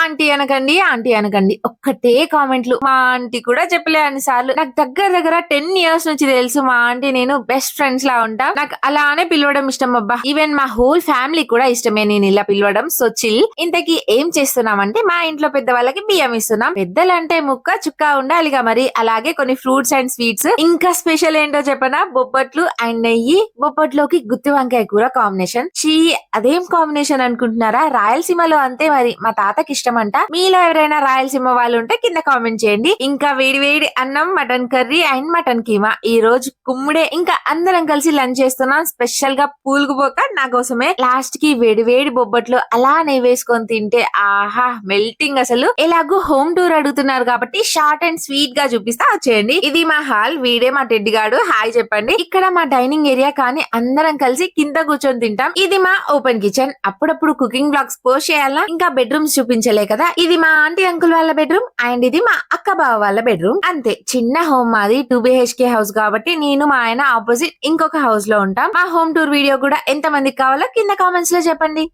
Aunty అనకండి ఒక్కటే కామెంట్లు. మా ఆంటీ కూడా చెప్పలే అన్ని సార్లు. నాకు దగ్గర దగ్గర 10 ఇయర్స్ నుంచి తెలుసు మా ఆంటీ నేను బెస్ట్ ఫ్రెండ్స్ లా ఉంటాం. నాకు అలానే పిలవడం ఇష్టం అబ్బా. ఈవెన్ మా హోల్ ఫ్యామిలీ కూడా ఇష్టమే నేను ఇలా పిలవడం. So chill. ఇంతకీ ఏం చేస్తున్నామంటే మా ఇంట్లో పెద్దవాళ్ళకి బియ్యం ఇస్తున్నాం. పెద్దలంటే ముక్క చుక్క ఉండాలిగా మరి. అలాగే కొన్ని ఫ్రూట్స్ అండ్ స్వీట్స్. ఇంకా స్పెషల్ ఏంటో చెప్పనా, బొబ్బట్లు అండ్ నెయ్యి. బొబ్బట్లోకి గుత్తి వంకాయ కూర కాంబినేషన్. అదేం కాంబినేషన్ అనుకుంటున్నారా, రాయలసీమలో అంతే మరి. మా తాతకి ఇష్టం అంట. మీలో ఎవరైనా రాయలసీమ వాళ్ళు ఉంటే కింద కామెంట్ చేయండి. ఇంకా వేడి వేడి అన్నం, mutton curry and mutton keema. ఈ రోజు కుమ్ముడే. ఇంకా అందరం కలిసి లంచ్ చేస్తున్నాం. స్పెషల్ గా పూలుకుపోక నా కోసమే. లాస్ట్ కి వేడి వేడి బొబ్బట్లు అలా నెయ్యి వేసుకొని తింటే ఆహా మెల్టింగ్ అసలు. ఎలాగో హోమ్ టూర్ అడుగుతున్నారు కాబట్టి షార్ట్ అండ్ స్వీట్ గా చూపిస్తా వచ్చేయండి. ఇది మా హాల్. వీడే మా టెడ్డి గాడు. హాయ్ చెప్పండి. ఇక్కడ మా డైనింగ్ ఏరియా, కానీ అందరం కలిసి కింద కూర్చొని తింటాం. ఇది మా ఓపెన్ కిచెన్. అప్పుడప్పుడు కుకింగ్ బ్లాగ్స్ పోస్ట్ చేయాలా. ఇంకా బెడ్రూమ్స్ చూపించలే కదా. ఇది మా ఆంటీ అంకుల్ వాళ్ళ బెడ్రూమ్ అండ్ ఇది మా అక్క బావ వాళ్ళ బెడ్రూమ్. అంతే, చిన్న హోమ్ మాది. 2 BHK హౌస్ కాబట్టి నేను మా ఆయన ఆపోజిట్ ఇంకొక హౌస్ లో ఉంటాం. మా హోమ్ టూర్ వీడియో కూడా ఎంత మందికి కావాలో కింద కామెంట్స్ లో చెప్పండి.